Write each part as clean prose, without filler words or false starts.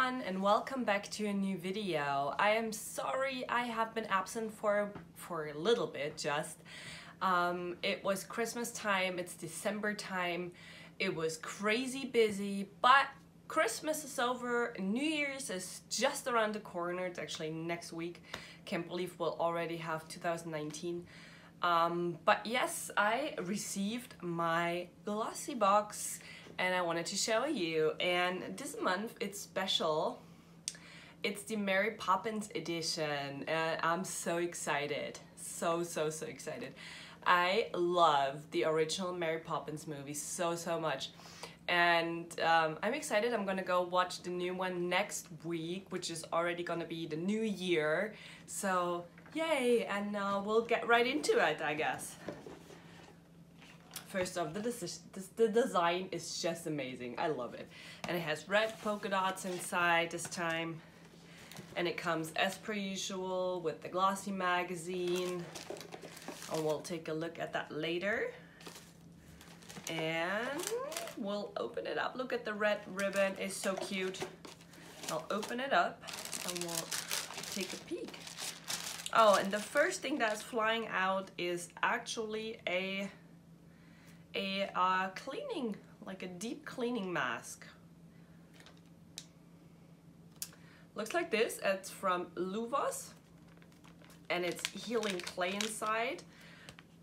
everyone and welcome back to a new video. I am sorry I have been absent for a little bit just. It was Christmas time, it's December time, it was crazy busy, but Christmas is over, New Year's is just around the corner, it's actually next week. Can't believe we'll already have 2019. But yes, I received my Glossybox and I wanted to show you, and this month it's special. It's the Mary Poppins edition and I'm so excited, so excited. I love the original Mary Poppins movie so much, and I'm excited. I'm gonna go watch the new one next week, which is already gonna be the new year, so yay, and we'll get right into it, I guess. First off, the design is just amazing. I love it. And it has red polka dots inside this time. And it comes as per usual with the glossy magazine. And we'll take a look at that later. And we'll open it up. Look at the red ribbon, it's so cute. I'll open it up and we'll take a peek. Oh, and the first thing that's flying out is actually a cleaning, like a deep cleaning mask. Looks like this. It's from Luvos and it's healing clay inside.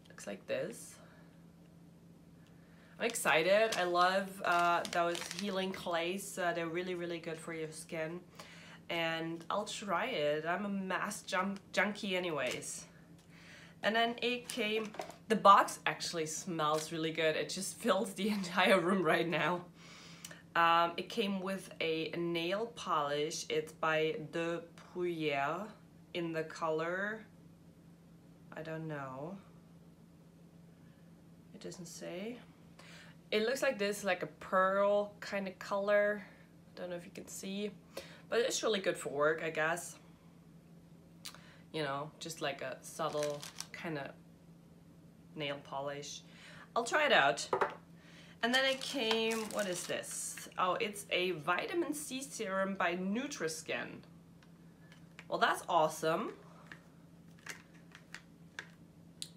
Looks like this. I'm excited. I love those healing clays. They're really good for your skin, and I'll try it. I'm a mask junkie anyways. And then it came, the box actually smells really good. It just fills the entire room right now. It came with a nail polish. It's by De Bruyere in the color, I don't know. It doesn't say. It looks like this, like a pearl kind of color. Don't know if you can see, but it's really good for work, I guess. You know, just like a subtle kind of nail polish. I'll try it out. And then it came, what is this? Oh, it's a vitamin C serum by Nutriskin. Well, that's awesome.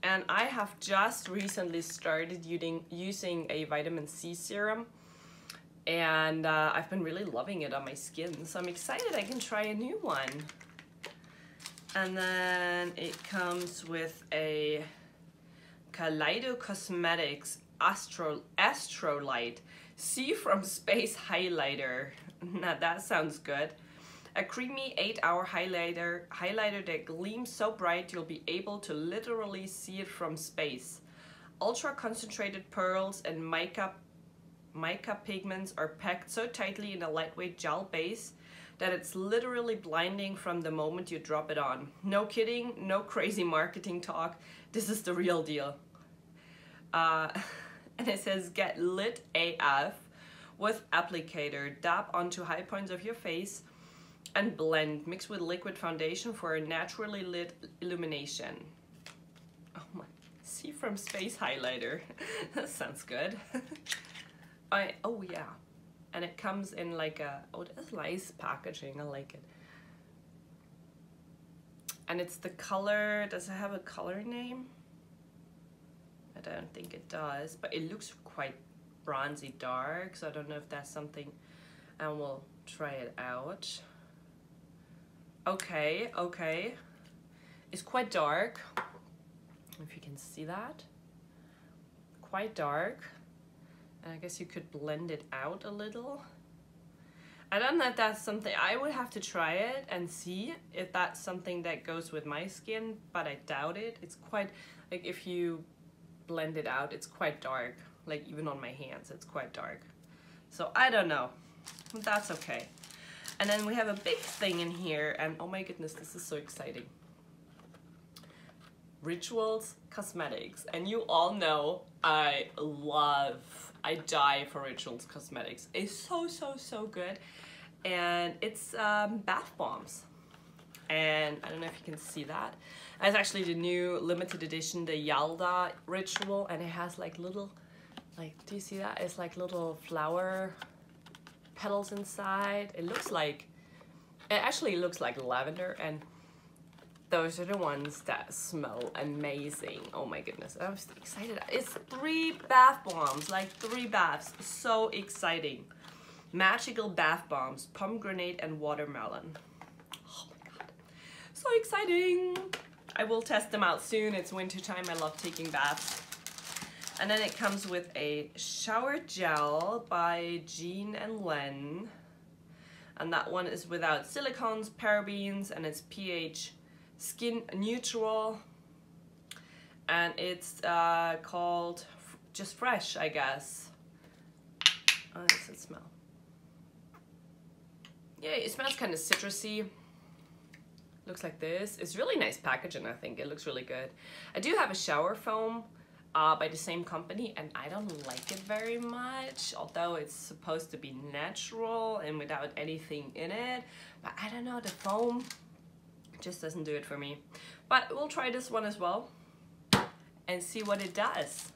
And I have just recently started using a vitamin C serum, and I've been really loving it on my skin, so I'm excited I can try a new one. And then it comes with a Kaleido Cosmetics Astrolight See from Space Highlighter. Now that sounds good. A creamy 8-hour highlighter that gleams so bright you'll be able to literally see it from space. Ultra concentrated pearls and mica pigments are packed so tightly in a lightweight gel base that it's literally blinding from the moment you drop it on. No kidding, no crazy marketing talk. This is the real deal. And it says, get lit AF with applicator. Dab onto high points of your face and blend. Mix with liquid foundation for a naturally lit illumination. Oh my, see from space highlighter. That sounds good. Oh yeah. And it comes in like a, oh, that's nice packaging, I like it. And it's the color, does it have a color name? I don't think it does, but it looks quite bronzy dark, so I don't know if that's something, and we'll try it out. Okay, it's quite dark, if you can see that. Quite dark. And I guess you could blend it out a little. I don't know if that's something, I would have to try it and see if that's something that goes with my skin, but I doubt it. It's quite, like if you blend it out, it's quite dark. Like even on my hands, it's quite dark. So I don't know, that's okay. And then we have a big thing in here, and oh my goodness, this is so exciting. Rituals Cosmetics, and you all know I die for Rituals Cosmetics. It's so good, and it's bath bombs, and I don't know if you can see that. It's actually the new limited edition, the Yalda Ritual, and it has like little, like, do you see that? It's like little flower petals inside. It looks like It actually looks like lavender, and those are the ones that smell amazing. Oh my goodness, I'm so excited. It's 3 bath bombs, like 3 baths. So exciting. Magical bath bombs, pomegranate and watermelon. Oh my god, so exciting. I will test them out soon. It's winter time. I love taking baths. And then it comes with a shower gel by Jean and Len. And that one is without silicones, parabens, and it's pH skin neutral. And it's called just fresh, I guess. Oh, how does it smell? Yeah, it smells kind of citrusy. Looks like this. It's really nice packaging, I think. It looks really good. I do have a shower foam by the same company, and I don't like it very much, although it's supposed to be natural and without anything in it. But I don't know, the foam just doesn't do it for me. But we'll try this one as well and see what it does.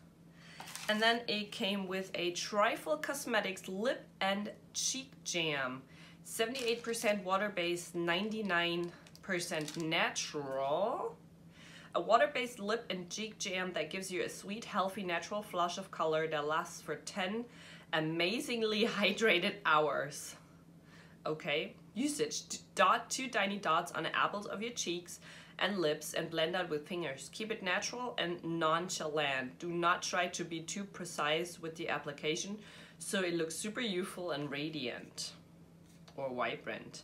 And then it came with a Trifle Cosmetics Lip and Cheek Jam. 78% water-based, 99% natural. A water-based lip and cheek jam that gives you a sweet, healthy, natural flush of color that lasts for 10 amazingly hydrated hours. Okay. Usage: dot 2 tiny dots on the apples of your cheeks and lips and blend out with fingers. Keep it natural and nonchalant. Do not try to be too precise with the application so it looks super youthful and radiant or vibrant.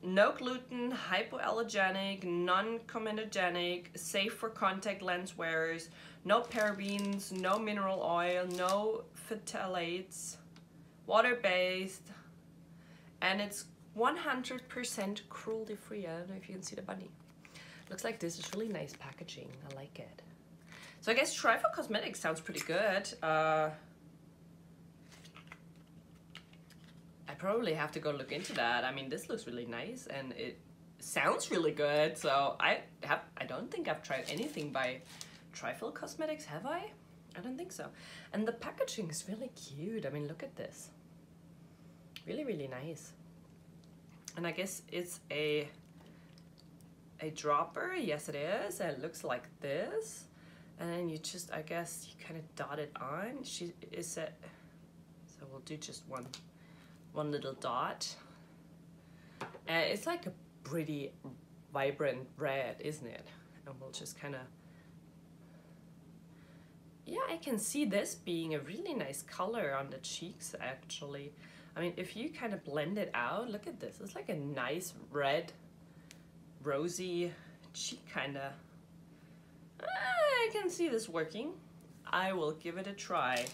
No gluten, hypoallergenic, non-comedogenic, safe for contact lens wearers, no parabens, no mineral oil, no phthalates, water-based, and it's 100% cruelty-free. I don't know if you can see the bunny. Looks like this is really nice packaging. I like it. So I guess Trifle Cosmetics sounds pretty good. I probably have to go look into that. I mean, this looks really nice and it sounds really good. So I don't think I've tried anything by Trifle Cosmetics, have I? I don't think so. And the packaging is really cute. I mean, look at this. Really, really nice. And I guess it's a dropper. Yes, it is. And it looks like this. And then you just, I guess, you kind of dot it on. So we'll do just one little dot. And it's like a pretty vibrant red, isn't it? And we'll just kind of, yeah, I can see this being a really nice color on the cheeks, actually. I mean, if you kind of blend it out, look at this. It's like a nice red, rosy cheek kind of. I can see this working. I will give it a try.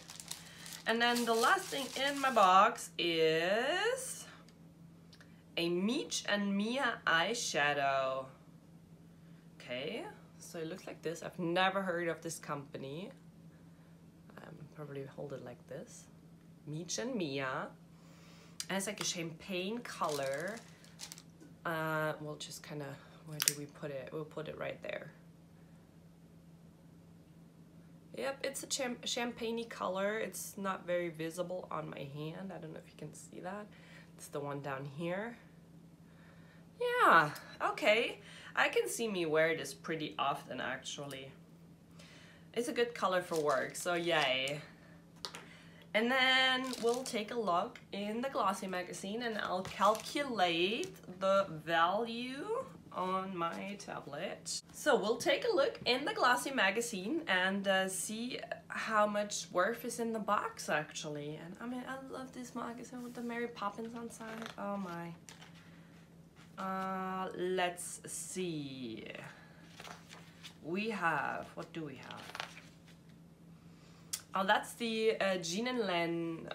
And then the last thing in my box is a Meech and Mia eyeshadow. Okay, so it looks like this. I've never heard of this company. Probably hold it like this. Meech and Mia. And it's like a champagne color. We'll just kind of, where do we put it? We'll put it right there. Yep, it's a champagne-y color. It's not very visible on my hand. I don't know if you can see that. It's the one down here. Yeah, okay. I can see me wear this pretty often, actually. It's a good color for work, so yay. And then we'll take a look in the Glossy magazine and I'll calculate the value on my tablet. So we'll take a look in the Glossy magazine and see how much worth is in the box, actually. And I mean, I love this magazine with the Mary Poppins on side. Oh my. Let's see. We have, what do we have? Oh, that's the Jean and Len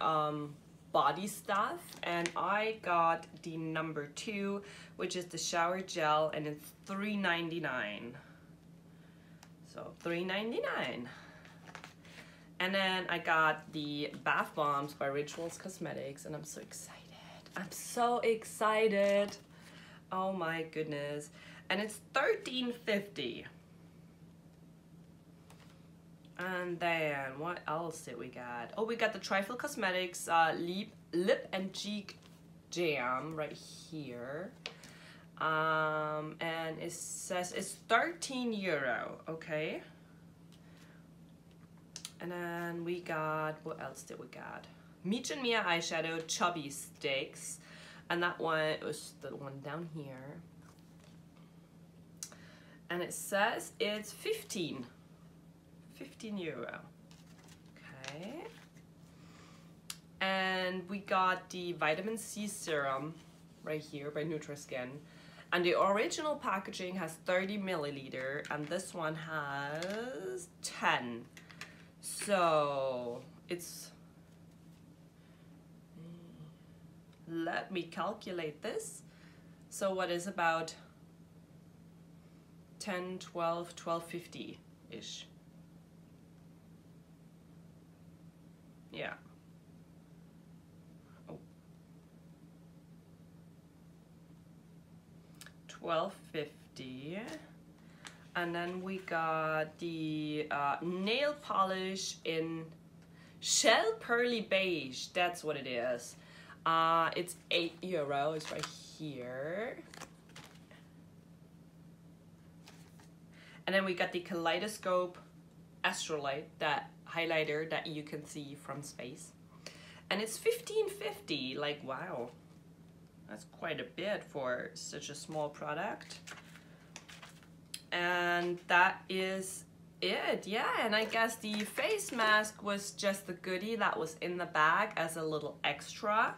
body stuff, and I got the number 2, which is the shower gel, and it's $3.99. So $3.99. And then I got the bath bombs by Rituals Cosmetics, and I'm so excited. I'm so excited. Oh my goodness. And it's $13.50. And then what else did we got? Oh, we got the Trifle Cosmetics lip and cheek jam right here. And it says it's 13 euro, okay? And then we got, what else did we got? Meech and Mia eyeshadow chubby sticks. And that one was the one down here. And it says it's 15 euro. Okay. And we got the vitamin C serum right here by Nutriskin. And the original packaging has 30 milliliter and this one has 10. So it's, let me calculate this. So what is about 10, 12, 12.50-ish. Yeah. Oh. 12.50. And then we got the nail polish in Shell Pearly Beige. That's what it is. It's 8 euro. It's right here. And then we got the Kaleidoscope Astrolite, that highlighter that you can see from space. And it's 15.50. Like, wow. That's quite a bit for such a small product. And that is it, yeah. And I guess the face mask was just the goodie that was in the bag as a little extra.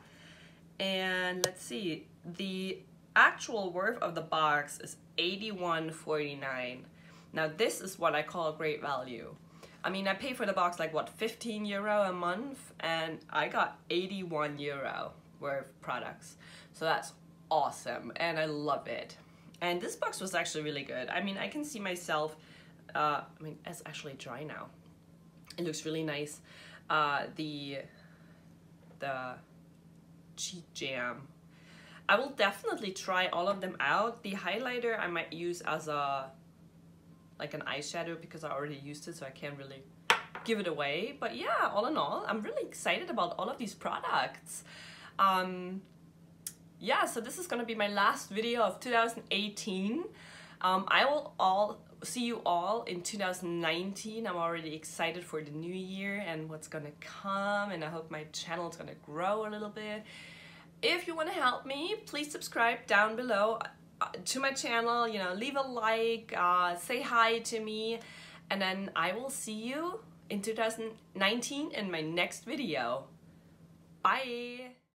And let's see, the actual worth of the box is 81.49. Now this is what I call great value. I mean, I pay for the box like what, 15 euro a month, and I got 81 euro worth of products. So that's awesome, and I love it. And this box was actually really good. I mean, I can see myself, I mean, it's actually dry now. It looks really nice. The cheek jam. I will definitely try all of them out. The highlighter I might use as a, like an eyeshadow because I already used it, so I can't really give it away. But yeah, all in all, I'm really excited about all of these products. Yeah, so this is gonna be my last video of 2018. I will see you all in 2019. I'm already excited for the new year and what's gonna come, and I hope my channel is gonna grow a little bit. If you wanna help me, please subscribe down below to my channel, you know, leave a like, say hi to me, and then I will see you in 2019 in my next video. Bye!